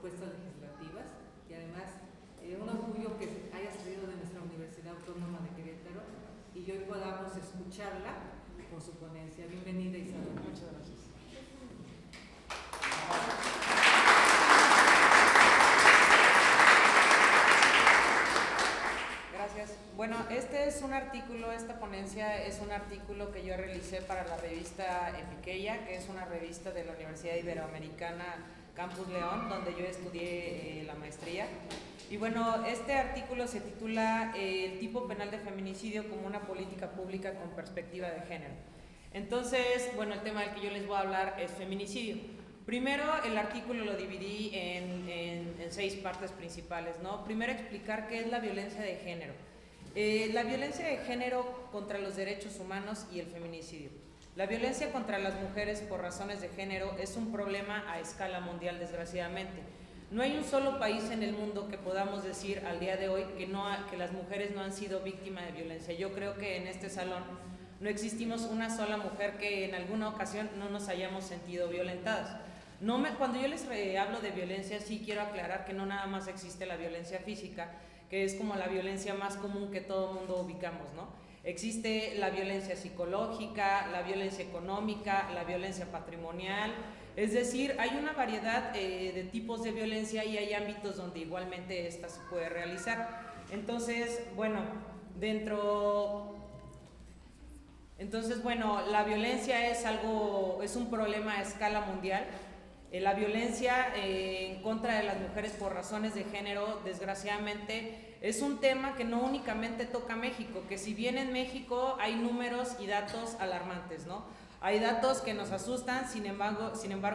propuestas legislativas y además un orgullo que haya salido de nuestra Universidad Autónoma de Querétaro y hoy podamos escucharla por su ponencia. Bienvenida, Isabel. Muchas gracias. Gracias. Bueno, este es un artículo, esta ponencia es un artículo que yo realicé para la revista Epiqueia, que es una revista de la Universidad Iberoamericana Campus León, donde yo estudié la maestría. Y bueno, este artículo se titula El tipo penal de feminicidio como una política pública con perspectiva de género. Entonces, bueno, el tema del que yo les voy a hablar es feminicidio. Primero, el artículo lo dividí en 6 partes principales, ¿no? Primero, explicar qué es la violencia de género. La violencia de género contra los derechos humanos y el feminicidio. La violencia contra las mujeres por razones de género es un problema a escala mundial, desgraciadamente. No hay un solo país en el mundo que podamos decir al día de hoy que las mujeres no han sido víctimas de violencia. Yo creo que en este salón no existimos una sola mujer que en alguna ocasión no nos hayamos sentido violentadas. Cuando yo les hablo de violencia, sí quiero aclarar que no nada más existe la violencia física, que es como la violencia más común que todo el mundo ubicamos, ¿no? Existe la violencia psicológica, la violencia económica, la violencia patrimonial, es decir, hay una variedad de tipos de violencia y hay ámbitos donde igualmente esta se puede realizar. Entonces, bueno, la violencia es un problema a escala mundial. La violencia en contra de las mujeres por razones de género, desgraciadamente, es un tema que no únicamente toca a México, que si bien en México hay números y datos alarmantes, ¿no? Hay datos que nos asustan, sin embargo,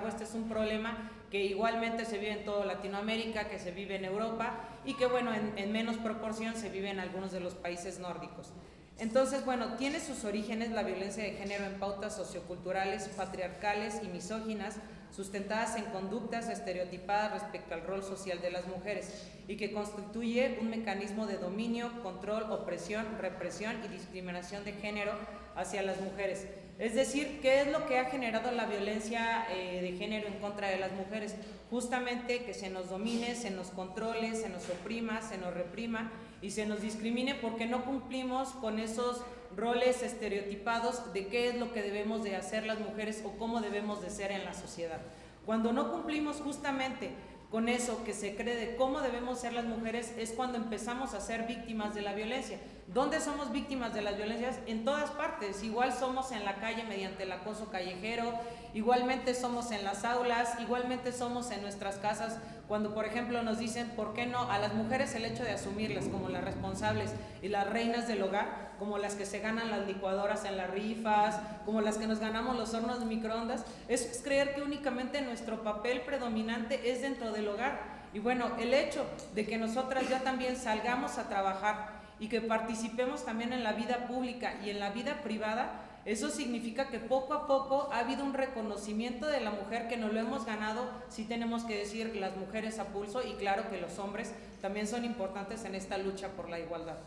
este es un problema que igualmente se vive en toda Latinoamérica, que se vive en Europa y que, bueno, en menos proporción se vive en algunos de los países nórdicos. Entonces, bueno, tiene sus orígenes la violencia de género en pautas socioculturales, patriarcales y misóginas, sustentadas en conductas estereotipadas respecto al rol social de las mujeres y que constituye un mecanismo de dominio, control, opresión, represión y discriminación de género hacia las mujeres. Es decir, ¿qué es lo que ha generado la violencia de género en contra de las mujeres? Justamente que se nos domine, se nos controle, se nos oprima, se nos reprima y se nos discrimine porque no cumplimos con esos roles estereotipados de qué es lo que debemos de hacer las mujeres o cómo debemos de ser en la sociedad. Cuando no cumplimos justamente con eso que se cree de cómo debemos ser las mujeres es cuando empezamos a ser víctimas de la violencia. ¿Dónde somos víctimas de las violencias? En todas partes. Igual somos en la calle mediante el acoso callejero, igualmente somos en las aulas, igualmente somos en nuestras casas cuando, por ejemplo, nos dicen, ¿por qué no? A las mujeres el hecho de asumirlas como las responsables y las reinas del hogar, como las que se ganan las licuadoras en las rifas, como las que nos ganamos los hornos de microondas, es creer que únicamente nuestro papel predominante es dentro del hogar. Y bueno, el hecho de que nosotras ya también salgamos a trabajar y que participemos también en la vida pública y en la vida privada, eso significa que poco a poco ha habido un reconocimiento de la mujer que nos lo hemos ganado, sí tenemos que decir las mujeres a pulso y claro que los hombres también son importantes en esta lucha por la igualdad.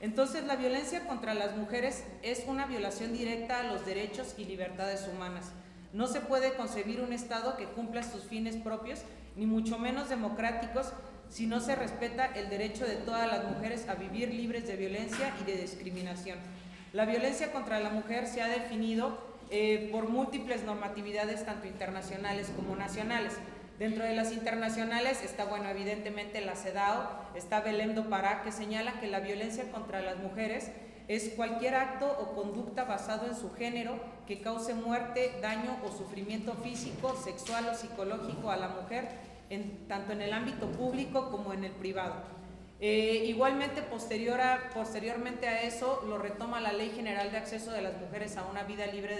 Entonces, la violencia contra las mujeres es una violación directa a los derechos y libertades humanas. No se puede concebir un Estado que cumpla sus fines propios, ni mucho menos democráticos, si no se respeta el derecho de todas las mujeres a vivir libres de violencia y de discriminación. La violencia contra la mujer se ha definido por múltiples normatividades, tanto internacionales como nacionales. Dentro de las internacionales está, bueno, evidentemente la CEDAW, está Belém do Pará, que señala que la violencia contra las mujeres es cualquier acto o conducta basado en su género que cause muerte, daño o sufrimiento físico, sexual o psicológico a la mujer, tanto en el ámbito público como en el privado. Igualmente, posteriormente a eso, lo retoma la Ley General de Acceso de las Mujeres a una Vida Libre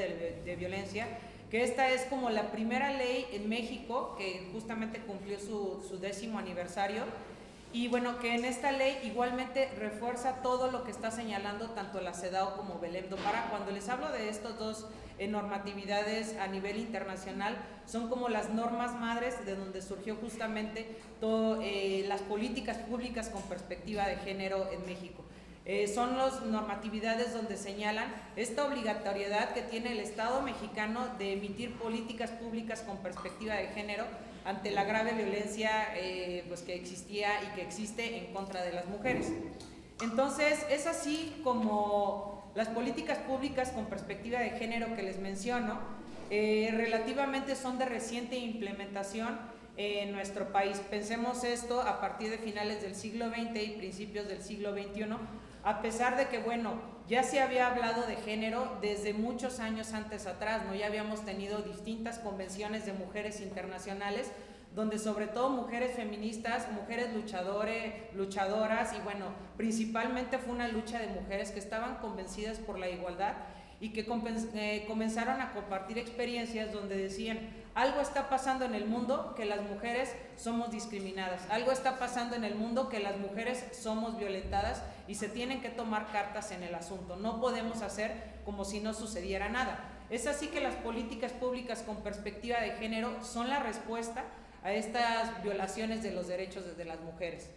de Violencia, que esta es como la primera ley en México que justamente cumplió su 10º aniversario. Y bueno, que en esta ley igualmente refuerza todo lo que está señalando tanto la CEDAW como Belém do Pará. Cuando les hablo de estos dos normatividades a nivel internacional, son como las normas madres de donde surgió justamente las políticas públicas con perspectiva de género en México. son las normatividades donde señalan esta obligatoriedad que tiene el Estado mexicano de emitir políticas públicas con perspectiva de género ante la grave violencia pues que existía y que existe en contra de las mujeres. Entonces, es así como las políticas públicas con perspectiva de género que les menciono, relativamente son de reciente implementación en nuestro país. Pensemos esto a partir de finales del siglo XX y principios del siglo XXI, a pesar de que, bueno, ya se había hablado de género desde muchos años antes atrás, ¿no? Ya habíamos tenido distintas convenciones de mujeres internacionales, donde sobre todo mujeres feministas, mujeres luchadoras, y bueno, principalmente fue una lucha de mujeres que estaban convencidas por la igualdad y que comenzaron a compartir experiencias donde decían, algo está pasando en el mundo que las mujeres somos discriminadas, algo está pasando en el mundo que las mujeres somos violentadas y se tienen que tomar cartas en el asunto, no podemos hacer como si no sucediera nada. Es así que las políticas públicas con perspectiva de género son la respuesta a estas violaciones de los derechos de las mujeres.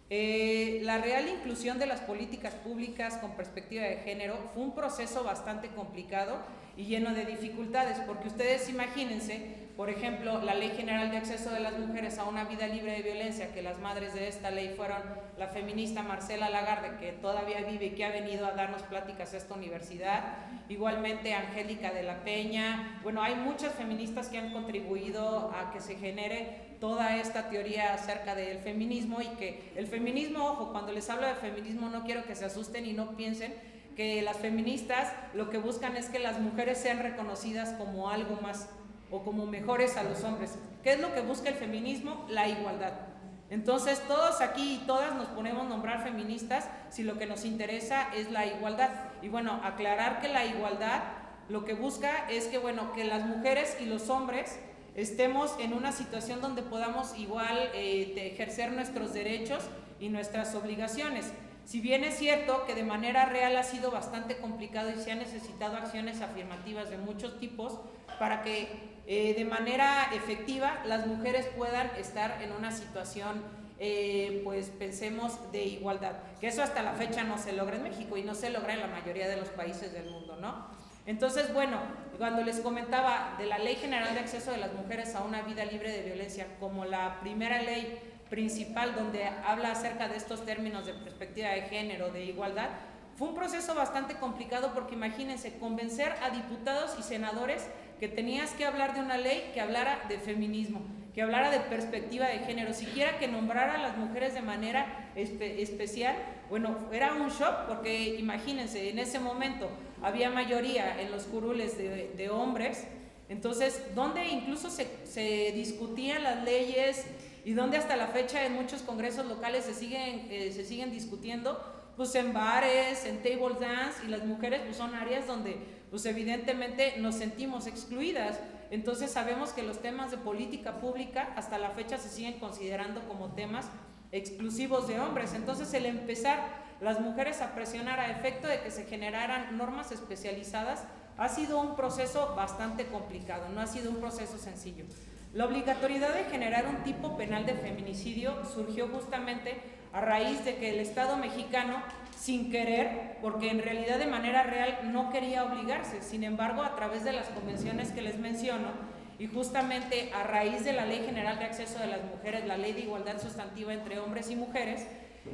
La real inclusión de las políticas públicas con perspectiva de género fue un proceso bastante complicado y lleno de dificultades, porque ustedes imagínense, por ejemplo, la Ley General de Acceso de las Mujeres a una Vida Libre de Violencia, que las madres de esta ley fueron la feminista Marcela Lagarde, que todavía vive y que ha venido a darnos pláticas a esta universidad, igualmente Angélica de la Peña. Bueno, hay muchas feministas que han contribuido a que se genere toda esta teoría acerca del feminismo, y que el feminismo, ojo, cuando les hablo de feminismo no quiero que se asusten y no piensen que las feministas lo que buscan es que las mujeres sean reconocidas como algo más o como mejores a los hombres. ¿Qué es lo que busca el feminismo? La igualdad. Entonces todos aquí y todas nos ponemos a nombrar feministas si lo que nos interesa es la igualdad. Y bueno, aclarar que la igualdad lo que busca es que, bueno, que las mujeres y los hombres estemos en una situación donde podamos igual ejercer nuestros derechos y nuestras obligaciones. Si bien es cierto que de manera real ha sido bastante complicado y se han necesitado acciones afirmativas de muchos tipos para que de manera efectiva las mujeres puedan estar en una situación, pues pensemos, de igualdad, que eso hasta la fecha no se logra en México y no se logra en la mayoría de los países del mundo, ¿no? Entonces, bueno, cuando les comentaba de la Ley General de Acceso de las Mujeres a una Vida Libre de Violencia como la primera ley principal donde habla acerca de estos términos de perspectiva de género, de igualdad, fue un proceso bastante complicado, porque imagínense, convencer a diputados y senadores que tenías que hablar de una ley que hablara de feminismo, que hablara de perspectiva de género, siquiera que nombrara a las mujeres de manera especial. Bueno, era un shock, porque imagínense, en ese momento había mayoría en los curules de hombres, entonces donde incluso se discutían las leyes y donde hasta la fecha en muchos congresos locales se siguen discutiendo, pues en bares, en table dance, y las mujeres pues son áreas donde pues evidentemente nos sentimos excluidas. Entonces sabemos que los temas de política pública hasta la fecha se siguen considerando como temas exclusivos de hombres. Entonces el empezar las mujeres a presionar a efecto de que se generaran normas especializadas ha sido un proceso bastante complicado, no ha sido un proceso sencillo. La obligatoriedad de generar un tipo penal de feminicidio surgió justamente a raíz de que el Estado mexicano, sin querer, porque en realidad de manera real no quería obligarse, sin embargo, a través de las convenciones que les menciono, y justamente a raíz de la Ley General de Acceso de las Mujeres, la Ley de Igualdad Sustantiva entre Hombres y Mujeres,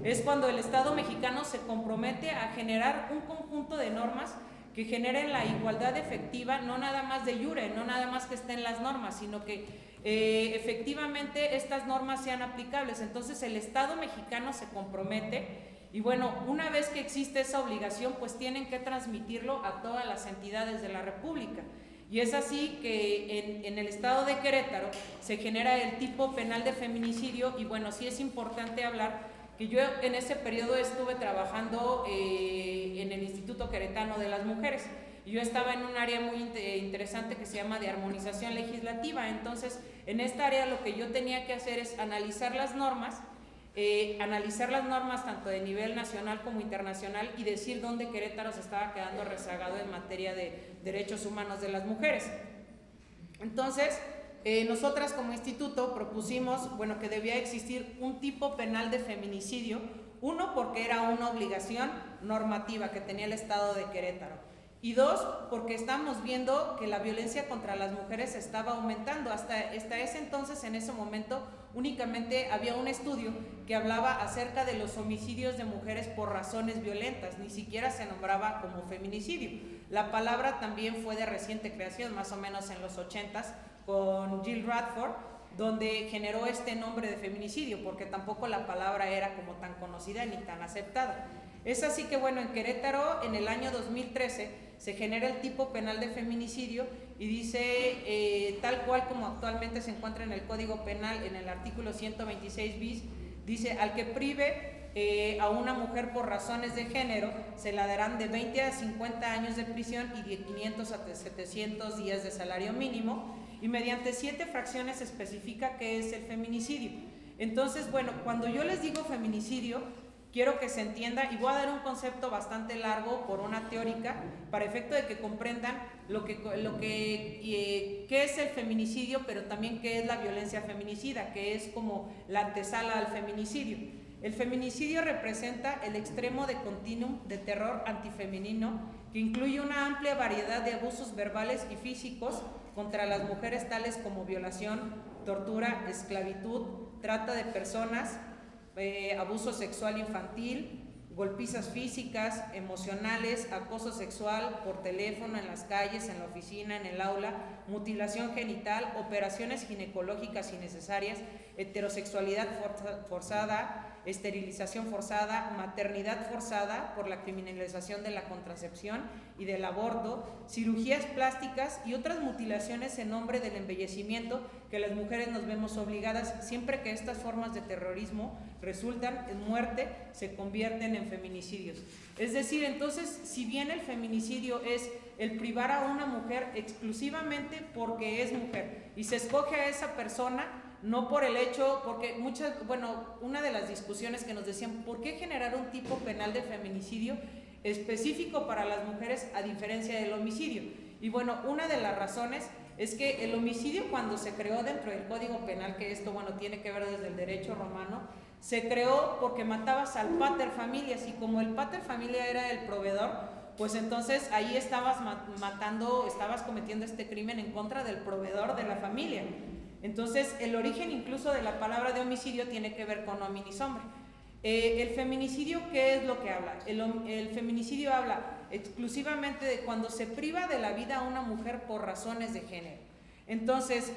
es cuando el Estado mexicano se compromete a generar un conjunto de normas que generen la igualdad efectiva, no nada más de iure, no nada más que estén las normas, sino que efectivamente estas normas sean aplicables. Entonces el Estado mexicano se compromete, y bueno, una vez que existe esa obligación, pues tienen que transmitirlo a todas las entidades de la República. Y es así que en el estado de Querétaro se genera el tipo penal de feminicidio. Y bueno, sí es importante hablar que yo en ese periodo estuve trabajando en el Instituto Queretano de las Mujeres. Yo estaba en un área muy interesante que se llama de armonización legislativa. Entonces, en esta área lo que yo tenía que hacer es analizar las normas tanto de nivel nacional como internacional, y decir dónde Querétaro se estaba quedando rezagado en materia de derechos humanos de las mujeres. Entonces, nosotras como instituto propusimos, bueno, que debía existir un tipo penal de feminicidio Uno, porque era una obligación normativa que tenía el Estado de Querétaro. Y dos, porque estamos viendo que la violencia contra las mujeres estaba aumentando. Hasta ese entonces, en ese momento, únicamente había un estudio que hablaba acerca de los homicidios de mujeres por razones violentas, ni siquiera se nombraba como feminicidio. La palabra también fue de reciente creación, más o menos en los 80s, con Jill Radford, donde generó este nombre de feminicidio, porque tampoco la palabra era como tan conocida ni tan aceptada. Es así que bueno, en Querétaro en el año 2013 se genera el tipo penal de feminicidio y dice, tal cual como actualmente se encuentra en el Código Penal, en el artículo 126 bis, dice, al que prive a una mujer por razones de género, se la darán de 20 a 50 años de prisión y de 500 a 700 días de salario mínimo, y mediante 7 fracciones especifica qué es el feminicidio. Entonces, bueno, cuando yo les digo feminicidio, quiero que se entienda, y voy a dar un concepto bastante largo por una teórica, para efecto de que comprendan qué es el feminicidio, pero también qué es la violencia feminicida, que es como la antesala al feminicidio. El feminicidio representa el extremo de continuum de terror antifemenino que incluye una amplia variedad de abusos verbales y físicos contra las mujeres, tales como violación, tortura, esclavitud, trata de personas, abuso sexual infantil, golpizas físicas, emocionales, acoso sexual por teléfono, en las calles, en la oficina, en el aula, mutilación genital, operaciones ginecológicas innecesarias, heterosexualidad forzada, esterilización forzada, maternidad forzada por la criminalización de la contracepción y del aborto, cirugías plásticas y otras mutilaciones en nombre del embellecimiento que las mujeres nos vemos obligadas, siempre que estas formas de terrorismo resultan en muerte, se convierten en feminicidios. Es decir, entonces, si bien el feminicidio es el privar a una mujer exclusivamente porque es mujer y se escoge a esa persona, no por el hecho, porque una de las discusiones que nos decían, ¿por qué generar un tipo penal de feminicidio específico para las mujeres a diferencia del homicidio? Y bueno, una de las razones es que el homicidio, cuando se creó dentro del Código Penal, que esto tiene que ver desde el derecho romano, se creó porque matabas al pater familias, y como el pater familia era el proveedor, pues entonces ahí estabas estabas cometiendo este crimen en contra del proveedor de la familia. Entonces, el origen incluso de la palabra de homicidio tiene que ver con hominis hombre. El feminicidio, ¿qué es lo que habla? El feminicidio habla exclusivamente de cuando se priva de la vida a una mujer por razones de género. Entonces,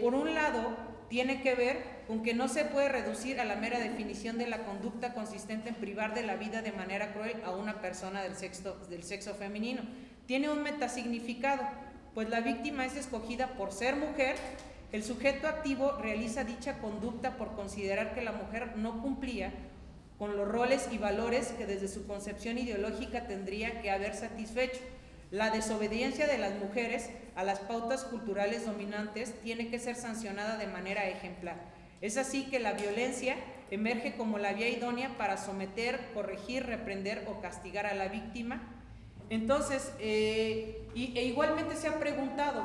por un lado, tiene que ver con que no se puede reducir a la mera definición de la conducta consistente en privar de la vida de manera cruel a una persona del sexo femenino. Tiene un metasignificado, pues la víctima es escogida por ser mujer. El sujeto activo realiza dicha conducta por considerar que la mujer no cumplía con los roles y valores que desde su concepción ideológica tendría que haber satisfecho. La desobediencia de las mujeres a las pautas culturales dominantes tiene que ser sancionada de manera ejemplar. Es así que la violencia emerge como la vía idónea para someter, corregir, reprender o castigar a la víctima. Entonces, igualmente se ha preguntado,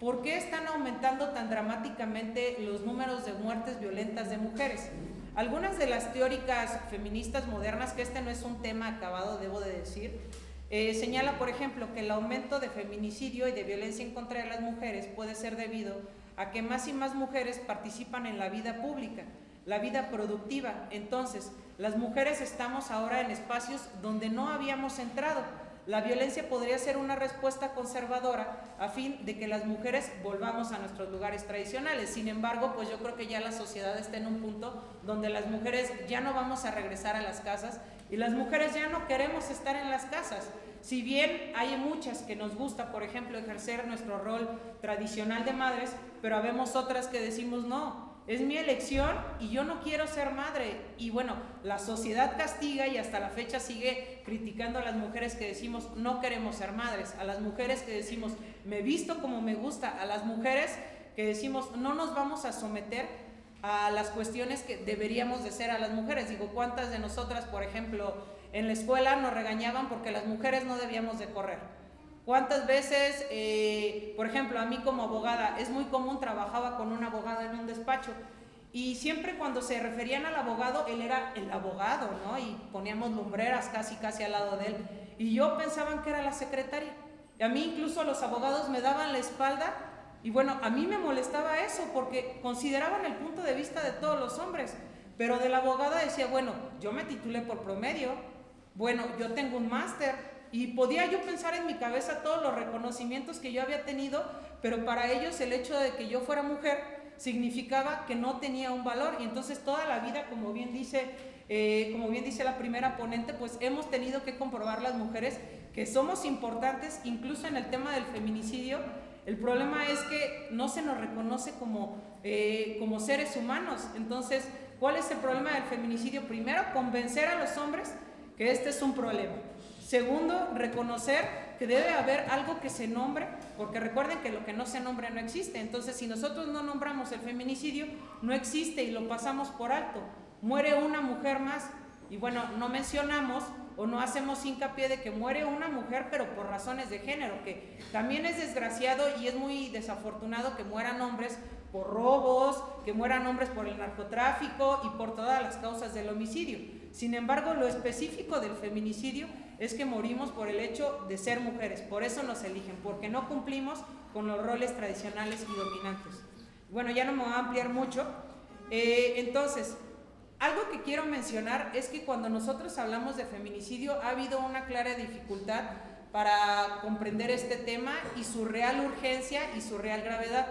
¿por qué están aumentando tan dramáticamente los números de muertes violentas de mujeres? Algunas de las teóricas feministas modernas, que este no es un tema acabado, debo de decir, señala, por ejemplo, que el aumento de feminicidio y de violencia en contra de las mujeres puede ser debido a que más y más mujeres participan en la vida pública, la vida productiva. Entonces, las mujeres estamos ahora en espacios donde no habíamos entrado. La violencia podría ser una respuesta conservadora a fin de que las mujeres volvamos a nuestros lugares tradicionales. Sin embargo, pues yo creo que ya la sociedad está en un punto donde las mujeres ya no vamos a regresar a las casas y las mujeres ya no queremos estar en las casas. Si bien hay muchas que nos gusta, por ejemplo, ejercer nuestro rol tradicional de madres, pero habemos otras que decimos no. Es mi elección y yo no quiero ser madre. Y bueno, la sociedad castiga y hasta la fecha sigue criticando a las mujeres que decimos no queremos ser madres, a las mujeres que decimos me visto como me gusta, a las mujeres que decimos no nos vamos a someter a las cuestiones que deberíamos de ser a las mujeres. Digo, ¿cuántas de nosotras, por ejemplo, en la escuela nos regañaban porque las mujeres no debíamos de correr? ¿Cuántas veces, por ejemplo, a mí como abogada, es muy común, trabajaba con un abogado en un despacho y siempre cuando se referían al abogado, él era el abogado, ¿no? Y poníamos lumbreras casi al lado de él, y yo pensaba que era la secretaria. Y a mí incluso los abogados me daban la espalda, y bueno, a mí me molestaba eso, porque consideraban el punto de vista de todos los hombres, pero de la abogada decía, bueno, yo me titulé por promedio, bueno, yo tengo un máster, y podía yo pensar en mi cabeza todos los reconocimientos que yo había tenido, pero para ellos el hecho de que yo fuera mujer significaba que no tenía un valor, y entonces toda la vida, como bien dice la primera ponente, pues hemos tenido que comprobar las mujeres que somos importantes, incluso en el tema del feminicidio. El problema es que no se nos reconoce como seres humanos. Entonces, ¿cuál es el problema del feminicidio? Primero, convencer a los hombres que este es un problema. Segundo, reconocer que debe haber algo que se nombre, porque recuerden que lo que no se nombre no existe. Entonces, si nosotros no nombramos el feminicidio, no existe y lo pasamos por alto. Muere una mujer más, y bueno, no mencionamos o no hacemos hincapié de que muere una mujer, pero por razones de género, que también es desgraciado y es muy desafortunado que mueran hombres por robos, que mueran hombres por el narcotráfico y por todas las causas del homicidio. Sin embargo, lo específico del feminicidio es que morimos por el hecho de ser mujeres, por eso nos eligen, porque no cumplimos con los roles tradicionales y dominantes. Bueno, ya no me voy a ampliar mucho. Entonces, algo que quiero mencionar es que cuando nosotros hablamos de feminicidio ha habido una clara dificultad para comprender este tema y su real urgencia y su real gravedad.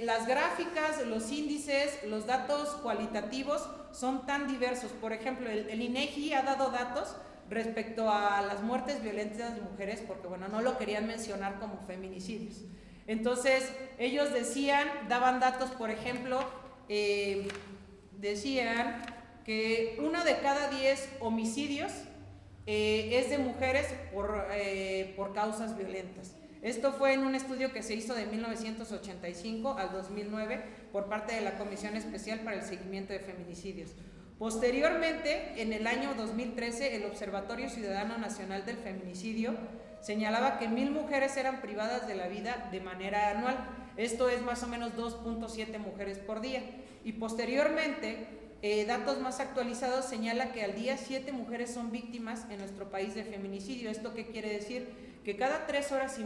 Las gráficas, los índices, los datos cualitativos son tan diversos. Por ejemplo, el INEGI ha dado datos respecto a las muertes violentas de mujeres, porque bueno, no lo querían mencionar como feminicidios. Entonces, ellos daban datos, por ejemplo, decían que 1 de cada 10 homicidios es de mujeres por causas violentas. Esto fue en un estudio que se hizo de 1985 al 2009 por parte de la Comisión Especial para el Seguimiento de Feminicidios. Posteriormente, en el año 2013, el Observatorio Ciudadano Nacional del Feminicidio señalaba que 1,000 mujeres eran privadas de la vida de manera anual. Esto es más o menos 2.7 mujeres por día. Y posteriormente, datos más actualizados señala que al día 7 mujeres son víctimas en nuestro país de feminicidio. ¿Esto qué quiere decir? Que cada 3 horas y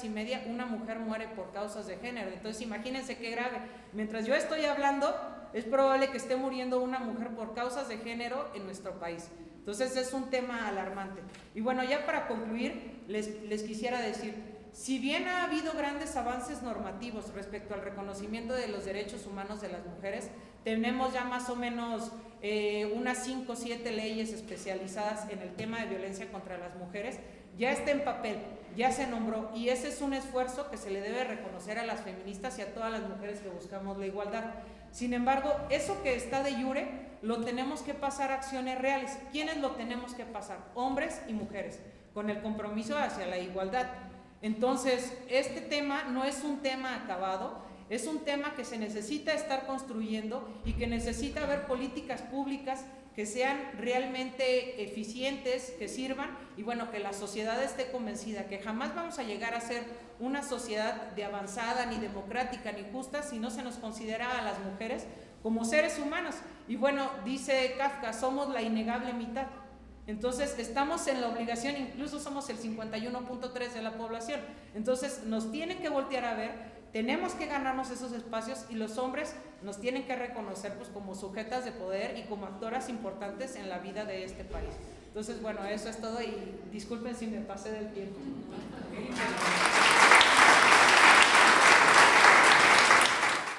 media una mujer muere por causas de género. Entonces imagínense qué grave. Mientras yo estoy hablando, es probable que esté muriendo una mujer por causas de género en nuestro país. Entonces es un tema alarmante. Y bueno, ya para concluir, les quisiera decir, si bien ha habido grandes avances normativos respecto al reconocimiento de los derechos humanos de las mujeres, tenemos ya más o menos unas 5 o 7 leyes especializadas en el tema de violencia contra las mujeres, ya está en papel, ya se nombró, y ese es un esfuerzo que se le debe reconocer a las feministas y a todas las mujeres que buscamos la igualdad. Sin embargo, eso que está de jure, lo tenemos que pasar a acciones reales. ¿Quiénes lo tenemos que pasar? Hombres y mujeres, con el compromiso hacia la igualdad. Entonces, este tema no es un tema acabado, es un tema que se necesita estar construyendo y que necesita haber políticas públicas que sean realmente eficientes, que sirvan, y bueno, que la sociedad esté convencida que jamás vamos a llegar a ser una sociedad de avanzada, ni democrática, ni justa, si no se nos considera a las mujeres como seres humanos. Y bueno, dice Kafka, somos la innegable mitad. Entonces estamos en la obligación, incluso somos el 51.3% de la población. Entonces nos tienen que voltear a ver, tenemos que ganarnos esos espacios, y los hombres nos tienen que reconocer pues como sujetas de poder y como actoras importantes en la vida de este país. Entonces bueno, eso es todo, y disculpen si me pasé del tiempo.